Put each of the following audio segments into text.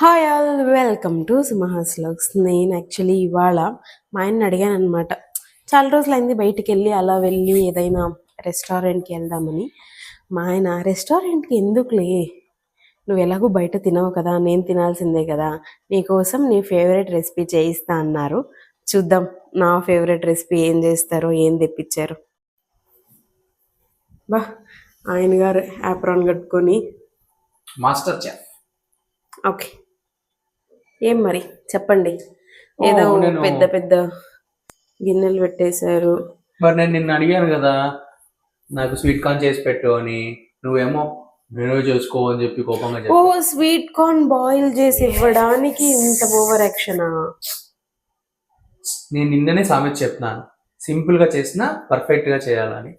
Hi all, welcome to Sumaha's vlogs. నేను actually ఇవాళ మా ఆయన్ని అడిగాను అనమాట. చాలా రోజులైంది బయటికి వెళ్ళి ఏదైనా రెస్టారెంట్కి వెళ్దామని. మా ఆయన రెస్టారెంట్కి ఎందుకులే, నువ్వు ఎలాగో బయట తినవు కదా, నేను తినాల్సిందే కదా, నీకోసం నీ ఫేవరెట్ రెసిపీ చేయిస్తా అన్నారు. చూద్దాం నా ఫేవరెట్ రెసిపీ ఏం చేస్తారో, ఏం తెప్పించారు. బా, ఆయన గారు యాప్రాన్ కట్టుకొని మాస్టర్ చెఫ్. ఓకే, ఏం మరి చెప్పండి. ఏదో పెద్ద పెద్ద గిన్నెలు పెట్టేశారు. మరి నేను నిన్ను అడిగాను కదా నాకు స్వీట్ కార్న్ చేసి పెట్టు అని, నువ్వేమో నేను చేసుకో అని చెప్పి కోపంగా ఓ స్వీట్ కార్న్ బాయిల్ చేసి ఇవ్వడానికి ఇంత ఓవర్ యాక్షనా? నేను నిన్ననే సామెత చెప్తున్నాను, సింపుల్ గా చేసినా పర్ఫెక్ట్ గా చేయాలని.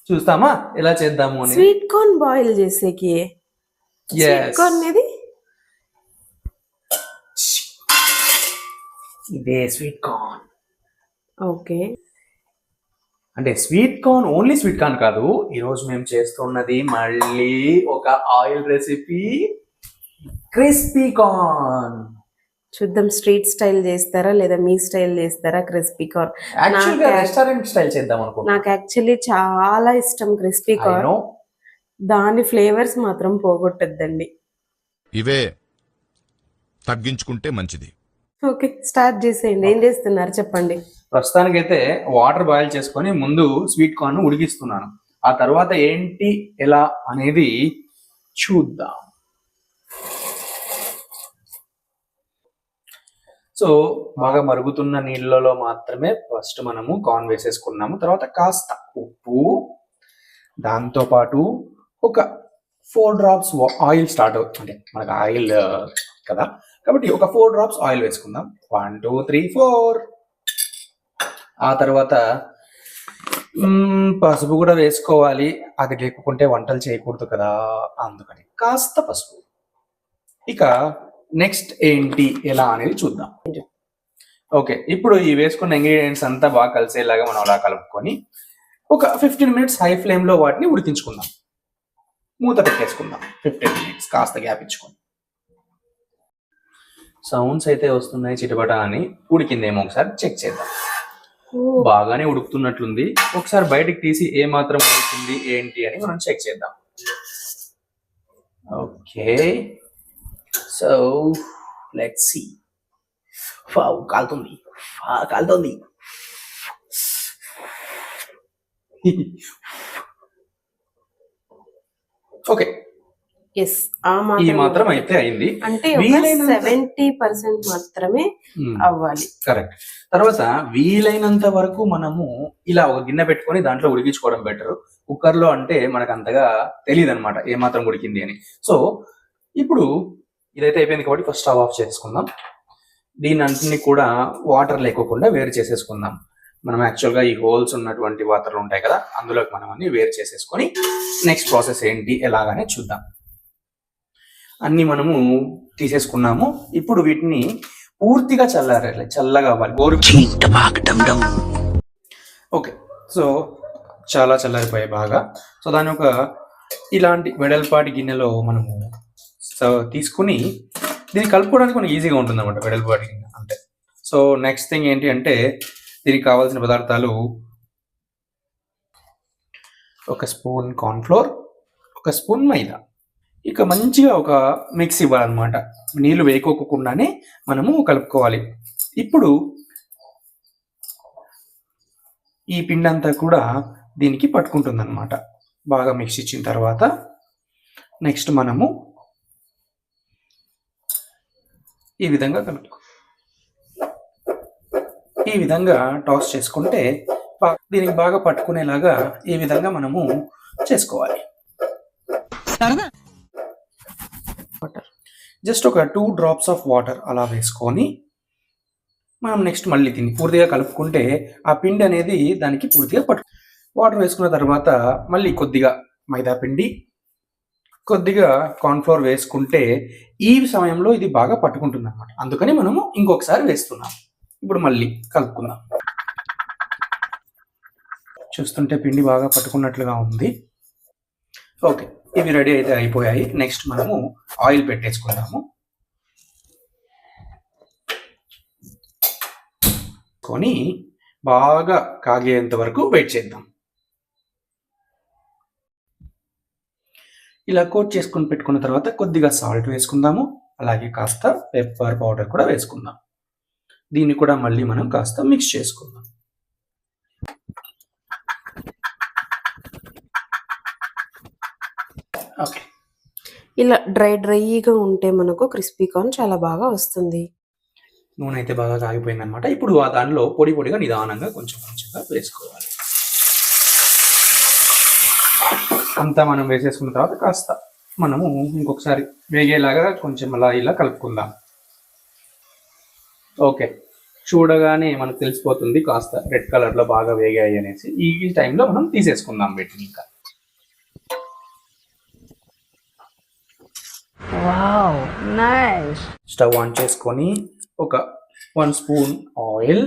చూస్తామా ఎలా చేద్దాము అని. స్వీట్ కార్న్ బాయిల్ చేసేకి స్వీట్ కార్న్ ఇది ఇదే స్వీట్ కార్న్. ఓకే, అంటే sweet corn only sweet corn కాదు, ఈరోజు మేము చేస్తున్నది మళ్ళీ ఒక ఆయిల్ రెసిపీ, క్రిస్పీ కార్న్. చూద్దాం స్ట్రీట్ స్టైల్ చేస్తారా లేదా మీ స్టైల్ చేస్తారా క్రిస్పీ కార్న్? రెస్టారెంట్ స్టైల్ చేద్దాం అనుకుంటున్నా. నాకు యాక్చువల్లీ చాలా ఇష్టం క్రిస్పీ కార్న్. దాని ఫ్లేవర్స్ మాత్రం పోగొట్టద్దండి. ఇవే తగ్గించుకుంటే మంచిది. ఓకే, స్టార్ట్ చేసేయండి. ఏం చేస్తున్నారు చెప్పండి. ప్రస్తుతానికైతే వాటర్ బాయిల్ చేసుకొని ముందు స్వీట్ కార్న్ ఉడికిస్తున్నాను. ఆ తర్వాత ఏంటి ఎలా అనేది చూద్దాం. సో బాగా మరుగుతున్న నీళ్ళలో మాత్రమే ఫస్ట్ మనము కార్న్ వేసేసుకున్నాము. తర్వాత కాస్త ఉప్పు, దాంతో పాటు ఒక 4 drops ఆయిల్ స్టార్ట్ అవుతుంది. అంటే మనకు ఆయిల్ కదా కాబట్టి ఒక 4 drops ఆయిల్ వేసుకుందాం. 1 2 3 4. ఆ తర్వాత పసుపు కూడా వేసుకోవాలి, అది లేకుంటే వంటలు చేయకూడదు కదా, అందుకని కాస్త పసుపు. ఇక నెక్స్ట్ ఏంటి ఎలా అనేది చూద్దాం. ఓకే, ఇప్పుడు ఈ వేసుకున్న ఇంగ్రీడియంట్స్ అంతా బాగా కలిసేలాగా మనం అలా కలుపుకొని ఒక 15 minutes హై ఫ్లేమ్లో వాటిని ఉడికించుకుందాం. మూత పెట్టేసుకుందాం 15 minutes, కాస్త గ్యాప్ ఇచ్చుకొని. సౌండ్స్ అయితే వస్తున్నాయి చిటపట అని. ఉడికిందేమో ఒకసారి చెక్ చేద్దాం. బాగానే ఉడుకుతున్నట్లుంది. ఒకసారి బయటికి తీసి ఏ మాత్రం ఉడికింది ఏంటి అని మనం చెక్ చేద్దాం. Okay, so let's see. కాలుతుంది కాలుతుంది. ఓకే, ఈ మాత్రం అయితే అయింది. అంటే 70% మాత్రమే అవ్వాలి. కరెక్ట్. తర్వాత వీలైనంత వరకు మనము ఇలా ఒక గిన్నె పెట్టుకొని దాంట్లో ఉడికించుకోవడం బెటర్. కుక్కర్ లో అంటే మనకు అంతగా తెలియదు అనమాట ఏ మాత్రం ఉడికింది అని. సో ఇప్పుడు ఇదైతే అయిపోయింది కాబట్టి ఫస్ట్ స్టవ్ ఆఫ్ చేసుకుందాం. దీని అన్నింటినీ కూడా వాటర్ లేకోకుండా వేరు చేసేసుకుందాం. మనం యాక్చువల్గా ఈ హోల్స్ ఉన్నటువంటి వాటర్లు ఉంటాయి కదా, అందులోకి మనం అన్ని వేరు చేసేసుకొని నెక్స్ట్ ప్రాసెస్ ఏంటి ఎలాగానే చూద్దాం. అన్ని మనము తీసేసుకున్నాము. ఇప్పుడు వీటిని పూర్తిగా చల్లగా అవ్వాలి. ఓకే, సో చాలా చల్లారిపోయాయి బాగా. సో దాని ఒక ఇలాంటి వెడల్పాటి గిన్నెలో మనము తీసుకుని దీన్ని కలుపుకోవడానికి మనకి ఈజీగా ఉంటుంది అనమాట, వెడల్పాటి గిన్నె అంటే. సో నెక్స్ట్ థింగ్ ఏంటి అంటే దీనికి కావాల్సిన పదార్థాలు: 1 స్పూన్ కార్న్ఫ్లోర్, 1 స్పూన్ మైదా. ఇక మంచిగా ఒక మిక్స్ ఇవ్వాలన్నమాట. నీళ్లు వేయకోకుండానే మనము కలుపుకోవాలి. ఇప్పుడు ఈ పిండి అంతా కూడా దీనికి పట్టుకుంటుంది అనమాట. బాగా మిక్స్ ఇచ్చిన తర్వాత నెక్స్ట్ మనము ఈ విధంగా ఈ విధంగా టాస్ చేసుకుంటే దీనికి బాగా పట్టుకునేలాగా ఈ విధంగా మనము చేసుకోవాలి. జస్ట్ ఒక 2 drops ఆఫ్ వాటర్ అలా వేసుకొని మనం నెక్స్ట్ మళ్ళీ దీన్ని పూర్తిగా కలుపుకుంటే ఆ పిండి అనేది దానికి పూర్తిగా వాటర్ వేసుకున్న తర్వాత మళ్ళీ కొద్దిగా మైదా పిండి, కొద్దిగా కార్న్ఫ్లోర్ వేసుకుంటే ఈ సమయంలో ఇది బాగా పట్టుకుంటుంది అనమాట. అందుకని మనము ఇంకొకసారి వేస్తున్నాం. ఇప్పుడు మళ్ళీ కలుపుకుందాం. చూస్తుంటే పిండి బాగా పట్టుకున్నట్లుగా ఉంది. ఓకే, ఇవి రెడీ అయితే అయిపోయాయి. నెక్స్ట్ మనము ఆయిల్ పెట్టేసుకుందాము. కొని బాగా కాగేంత వరకు వెయిట్ చేద్దాం. ఇలా కోట్ చేసుకొని పెట్టుకున్న తర్వాత కొద్దిగా సాల్ట్ వేసుకుందాము. అలాగే కాస్త పెప్పర్ పౌడర్ కూడా వేసుకుందాం. దీన్ని కూడా మళ్ళీ మనం కాస్త మిక్స్ చేసుకుందాం. ఓకే, ఇలా డ్రైగా ఉంటే మనకు క్రిస్పీ కార్న్ చాలా బాగా వస్తుంది. నూనె అయితే బాగా కాగిపోయింది అనమాట. ఇప్పుడు ఆ దానిలో పొడి పొడిగా నిదానంగా కొంచెం కొంచెంగా వేసుకోవాలి. అంతా మనం వేసేసుకున్న తర్వాత కాస్త మనము ఇంకొకసారి వేగేలాగా కొంచెం అలా ఇలా కలుపుకుందాం. ఓకే, చూడగానే మనకు తెలిసిపోతుంది కాస్త రెడ్ కలర్లో బాగా వేగాయి అనేసి. ఈ టైంలో మనం తీసేసుకుందాం వీటిని. ఇంకా స్టవ్ ఆన్ చేసుకొని ఒక 1 స్పూన్ ఆయిల్,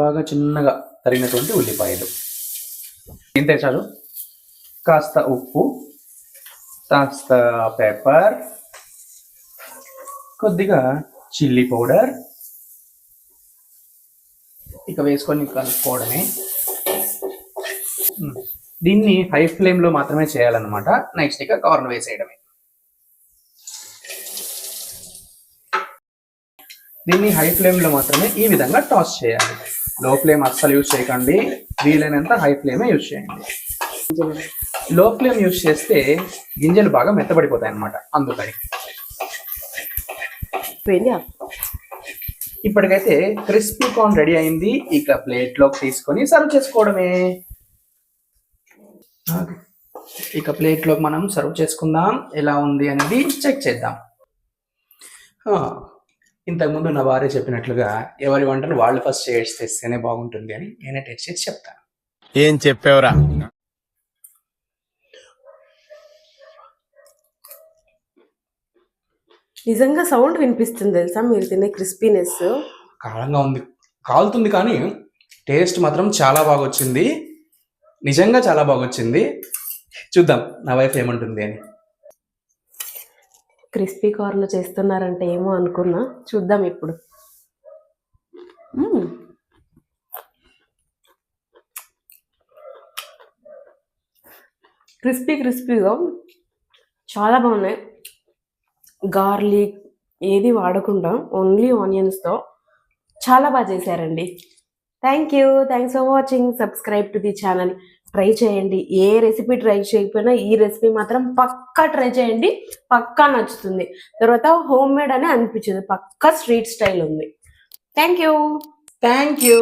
బాగా చిన్నగా తరిగినటువంటి ఉల్లిపాయలు, ఇంతే చాలు. కాస్త ఉప్పు, కాస్త పెప్పర్, కొద్దిగా చిల్లీ పౌడర్ ఇక వేసుకొని కలుపుకోవడమే. దీన్ని హై ఫ్లేమ్లో మాత్రమే చేయాలన్నమాట. నెక్స్ట్ ఇక కార్న్ వేసేయడమే. దీన్ని హై ఫ్లేమ్లో మాత్రమే ఈ విధంగా టాస్ చేయాలి. లో ఫ్లేమ్ అస్సలు యూజ్ చేయకండి, వీలైనంత హై ఫ్లేమే యూజ్ చేయండి. లో ఫ్లేమ్ యూజ్ చేస్తే గింజలు బాగా మెత్తబడిపోతాయి అన్నమాట, అందుకని. ఇప్పటికైతే క్రిస్పీ కార్న్ రెడీ అయింది. ఇక ప్లేట్లోకి తీసుకొని సర్వ్ చేసుకోవడమే. ఇక ప్లేట్లోకి మనం సర్వ్ చేసుకుందాం. ఎలా ఉంది అనేది చెక్ చేద్దాం. ఇంతకుముందు నా భార్య చెప్పినట్లుగా ఎవరి వంటను వాళ్ళు ఫస్ట్ టేస్ట్ చేస్తేనే బాగుంటుంది అని నేనే టేస్ట్ చేసి చెప్తాను. ఏం చెప్పావురా? నిజంగా సౌండ్ వినిపిస్తుంది తెలుసా మీరు తినే క్రిస్పీనెస్. కారంగా ఉంది, కాలుతుంది, కానీ టేస్ట్ మాత్రం చాలా బాగా వచ్చింది. నిజంగా చాలా బాగా వచ్చింది. చూద్దాం నా వైఫ్ ఏమంటుంది అని. క్రిస్పీ కార్న్ చేస్తున్నారంటే ఏమో అనుకున్నా, చూద్దాం ఇప్పుడు. క్రిస్పీగా చాలా బాగున్నాయి. గార్లిక్ ఏది వాడకుండా ఓన్లీ ఆనియన్స్తో చాలా బాగా చేశారండి. Thanks for watching. Subscribe to the channel. Try చేయండి. ఏ రెసిపీ ట్రై చేయకపోయినా ఈ రెసిపీ మాత్రం పక్కా ట్రై చేయండి, పక్కా నచ్చుతుంది. తర్వాత హోమ్ మేడ్ అని అనిపించదు, పక్కా స్ట్రీట్ స్టైల్ ఉంది. Thank you.